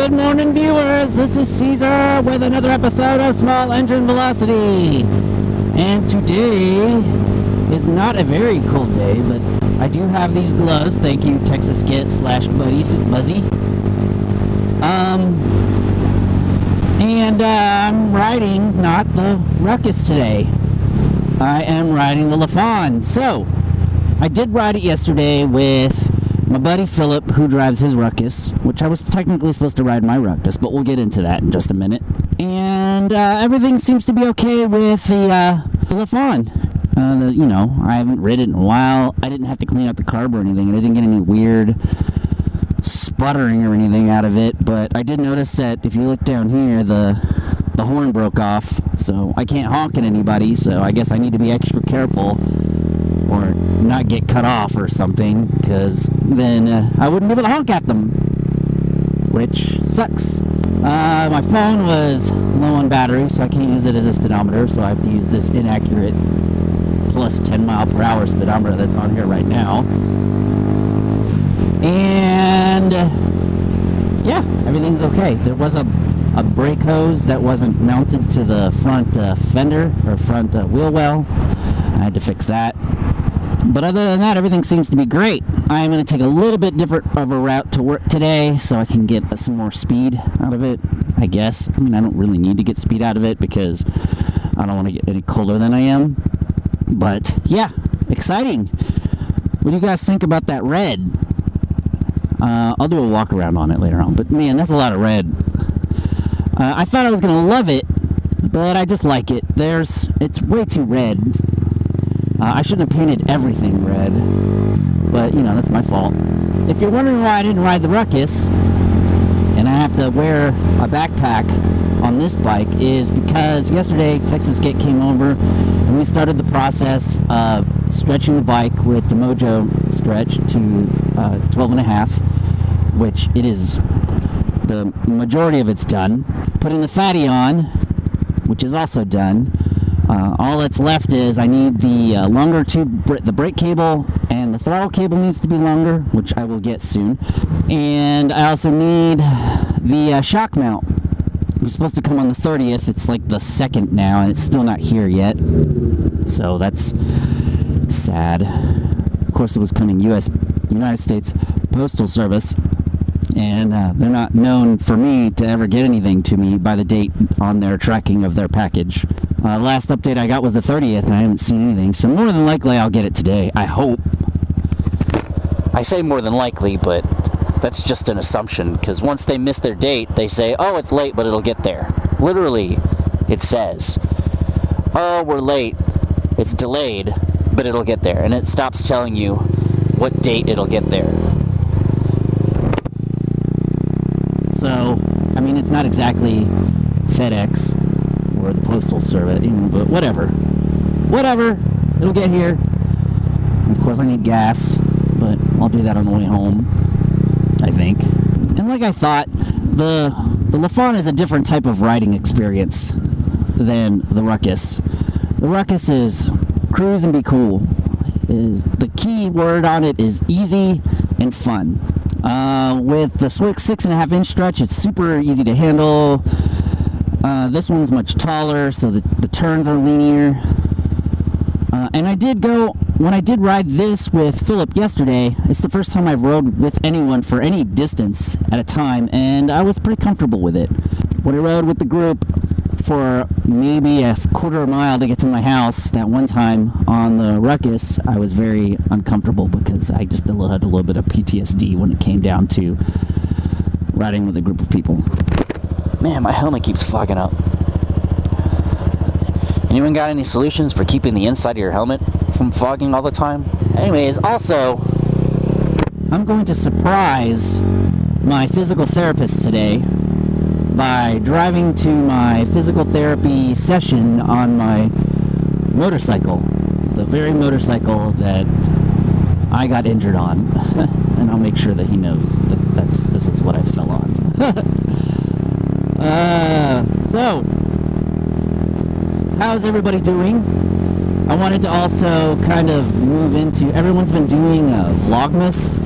Good morning, viewers. This is Caesar with another episode of Small Engine Velocity. And today is not a very cold day, but I do have these gloves. Thank you, Texas Kit / Muzzy. And I'm riding not the Ruckus today. I am riding the Lifan. So, I did ride it yesterday with my buddy Philip, who drives his Ruckus, which I was technically supposed to ride my Ruckus, but we'll get into that in just a minute. And everything seems to be okay with the Lifan. I haven't ridden it in a while. I didn't have to clean out the carb or anything, and I didn't get any weird sputtering or anything out of it. But I did notice that if you look down here, the horn broke off, so I can't honk at anybody. So I guess I need to be extra careful, or not get cut off or something, because then I wouldn't be able to honk at them, which sucks. My phone was low on battery, so I can't use it as a speedometer, so I have to use this inaccurate plus 10 mile per hour speedometer that's on here right now. And yeah, everything's okay. There was a brake hose that wasn't mounted to the front fender or front wheel well. I had to fix that. But other than that, everything seems to be great. I'm going to take a little bit different of a route to work today so I can get some more speed out of it, I guess. I mean, I don't really need to get speed out of it because I don't want to get any colder than I am. But yeah, exciting. What do you guys think about that red? I'll do a walk around on it later on. But man, that's a lot of red. I thought I was going to love it, but I just like it. It's way too red. I shouldn't have painted everything red, but that's my fault. If you're wondering why I didn't ride the Ruckus and I have to wear a backpack on this bike, is because yesterday Texas Kit came over and we started the process of stretching the bike with the Mojo stretch to 12.5, which it is, the majority of it's done. Putting the fatty on, which is also done. All that's left is I need the longer tube, the brake cable, and the throttle cable needs to be longer, which I will get soon. And I also need the shock mount. It was supposed to come on the 30th. It's like the 2nd now, and it's still not here yet. So that's sad. Of course, it was coming United States Postal Service, and they're not known for me to ever get anything to me by the date on their tracking of their package. Last update I got was the 30th, and I haven't seen anything, so more than likely I'll get it today. I hope. I say more than likely, but that's just an assumption, because once they miss their date, they say, oh, it's late, but it'll get there. Literally, it says, oh, we're late, it's delayed, but it'll get there, and it stops telling you what date it'll get there. So, I mean, it's not exactly FedEx or the Postal Service, but whatever, it'll get here. Of course I need gas, but I'll do that on the way home, I think. And like I thought, the Lifan is a different type of riding experience than the Ruckus. The Ruckus is cruise and be cool. The key word on it is easy and fun. With the 6.5 inch stretch, it's super easy to handle. This one's much taller, so the turns are linear. And when I did ride this with Philip yesterday, it's the first time I've rode with anyone for any distance at a time, and I was pretty comfortable with it. When I rode with the group for maybe a quarter of a mile to get to my house that one time on the Ruckus, I was very uncomfortable because I just had a little bit of PTSD when it came down to riding with a group of people. Man, my helmet keeps fogging up. Anyone got any solutions for keeping the inside of your helmet from fogging all the time? Anyways, also, I'm going to surprise my physical therapist today by driving to my physical therapy session on my motorcycle. The very motorcycle that I got injured on. And I'll make sure that he knows that this is what I fell on. So, how's everybody doing? I wanted to also kind of move into, everyone's been doing Vlogmas,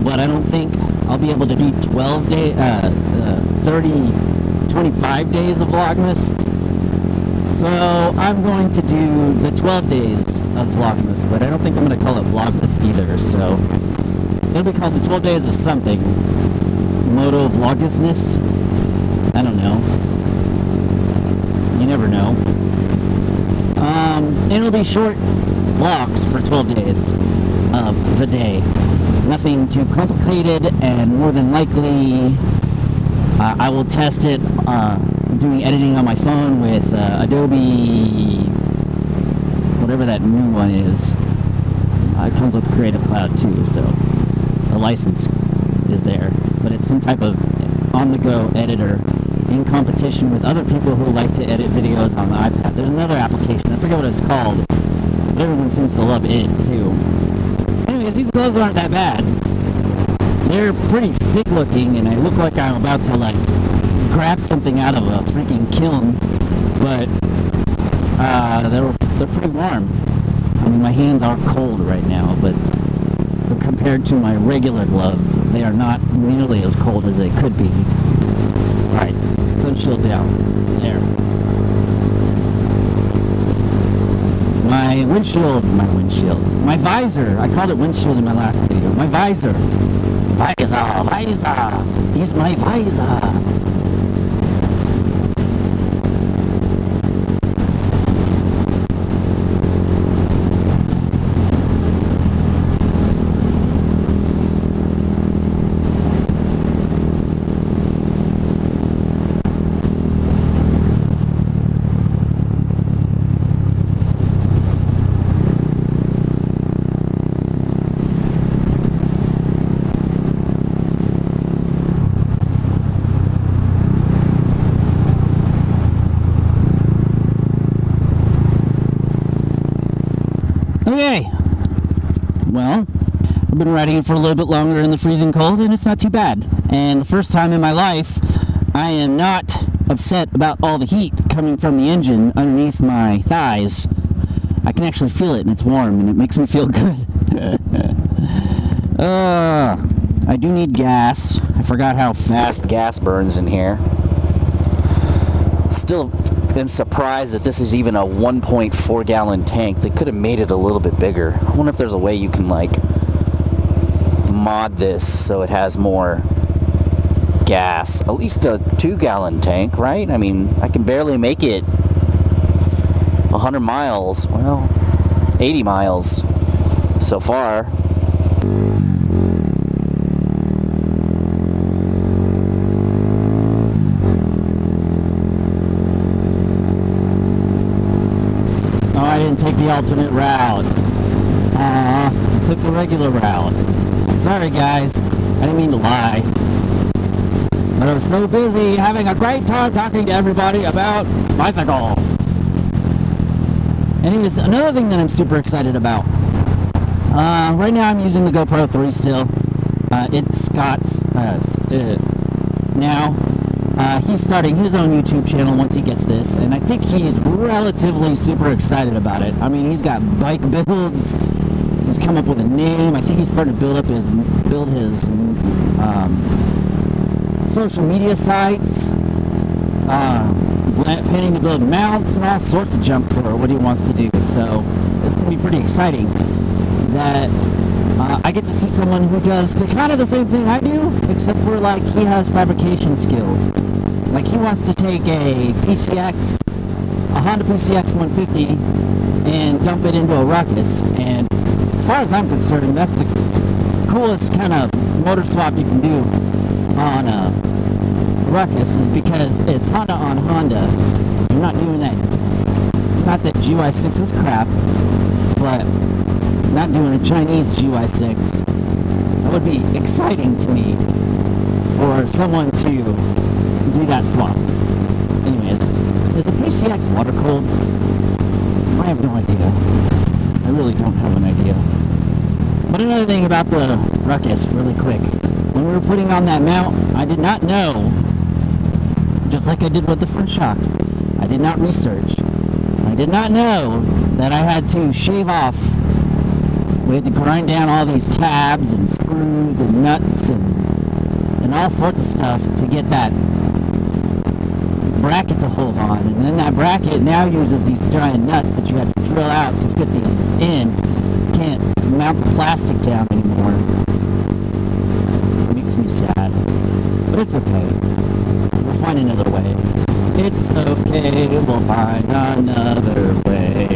but I don't think I'll be able to do 25 days of Vlogmas. So I'm going to do the 12 days of Vlogmas, but I don't think I'm going to call it Vlogmas either. So it'll be called the 12 days of something. Motovlogisness? I don't know. You never know. And it'll be short vlogs for 12 days of the day. Nothing too complicated, and more than likely I will test it doing editing on my phone with Adobe, whatever that new one is. It comes with Creative Cloud too, so the license is there. But it's some type of on-the-go editor in competition with other people who like to edit videos on the iPad. There's another application, I forget what it's called, but everyone seems to love it too. Anyways, these gloves aren't that bad. They're pretty thick looking, and I look like I'm about to like grab something out of a freaking kiln, but they're pretty warm. I mean, my hands are cold right now, but compared to my regular gloves, they are not nearly as cold as they could be. Alright, sun shield down. There. My visor. I called it windshield in my last video. My visor. Visor. He's my visor. Okay, well, I've been riding it for a little bit longer in the freezing cold, and it's not too bad. And the first time in my life, I am not upset about all the heat coming from the engine underneath my thighs. I can actually feel it, and it's warm, and it makes me feel good. I do need gas. I forgot how fast gas burns in here. Still am surprised that this is even a 1.4 gallon tank. They could have made it a little bit bigger. I wonder if there's a way you can like mod this so it has more gas. At least a 2 gallon tank, right? I mean, I can barely make it 100 miles. Well, 80 miles so far. I didn't take the alternate route. I took the regular route. Sorry guys, I didn't mean to lie. But I was so busy having a great time talking to everybody about bicycles. Anyways, another thing that I'm super excited about. Right now I'm using the GoPro 3 still. It's Scott's now. He's starting his own YouTube channel once he gets this, and I think he's relatively super excited about it. I mean, he's got bike builds, he's come up with a name. I think he's starting to build his social media sites, planning to build mounts and all sorts of junk for what he wants to do. So it's going to be pretty exciting that I get to see someone who does kind of the same thing I do, except for like he has fabrication skills. Like he wants to take a Honda PCX 150 and dump it into a Ruckus, and as far as I'm concerned, that's the coolest kind of motor swap you can do on a Ruckus, is because it's Honda on Honda. You're not doing that, not that GY6 is crap, but not doing a Chinese GY6. That would be exciting to me for someone to do that swap. Anyways, is the PCX water cooled? I have no idea. I really don't have an idea. But another thing about the Ruckus, really quick. When we were putting on that mount, I did not know, just like I did with the front shocks, I did not research. I did not know that I had to shave off. We had to grind down all these tabs and screws and nuts and and all sorts of stuff to get that bracket to hold on. And then that bracket now uses these giant nuts that you have to drill out to fit these in. You can't mount the plastic down anymore. It makes me sad. But it's okay. We'll find another way. It's okay, we'll find another way.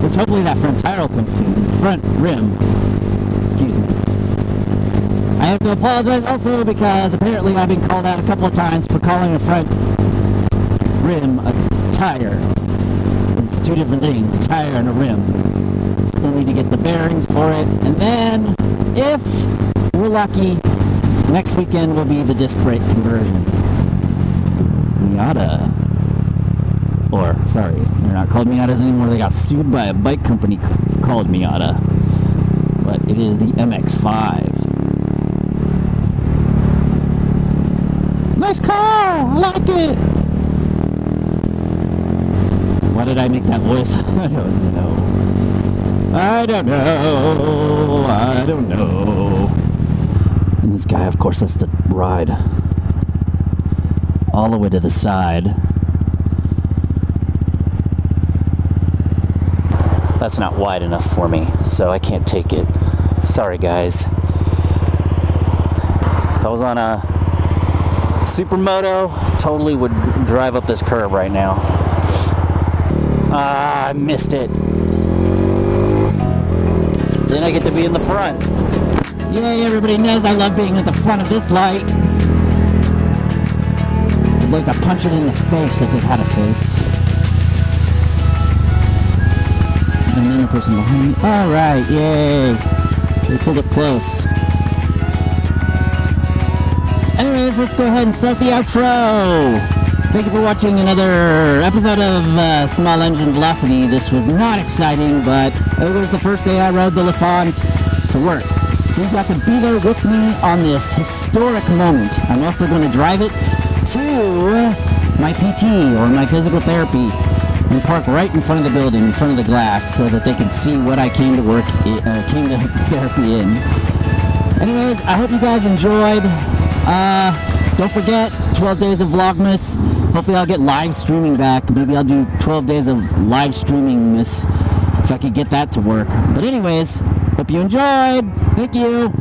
Which hopefully that front tire will come soon. Front rim. Excuse me. I have to apologize also because apparently I've been called out a couple of times for calling a front rim a tire. It's two different things, a tire and a rim. Still need to get the bearings for it. And then, if we're lucky, next weekend will be the disc brake conversion. Miata. Or, sorry, they're not called Miatas anymore. They got sued by a bike company called Miata. But it is the MX-5. Nice car! I like it! Why did I make that voice? I don't know. I don't know. I don't know. And this guy, of course, has to ride all the way to the side. That's not wide enough for me, so I can't take it. Sorry, guys. If I was on a Supermoto, totally would drive up this curb right now. Ah, I missed it. Then I get to be in the front. Yay, everybody knows I love being at the front of this light. I'd like to punch it in the face if it had a face. And then the person behind me. Alright, yay. They pulled it close. Anyways, let's go ahead and start the outro. Thank you for watching another episode of Small Engine Velocity. This was not exciting, but it was the first day I rode the Lifan to work. So you got to be there with me on this historic moment. I'm also going to drive it to my PT, or my physical therapy, and park right in front of the building, in front of the glass, so that they can see what I came to work, came to therapy in. Anyways, I hope you guys enjoyed. Don't forget, 12 days of Vlogmas. Hopefully I'll get live streaming back. Maybe I'll do 12 days of live streaming this, if I could get that to work. But anyways, hope you enjoyed. Thank you.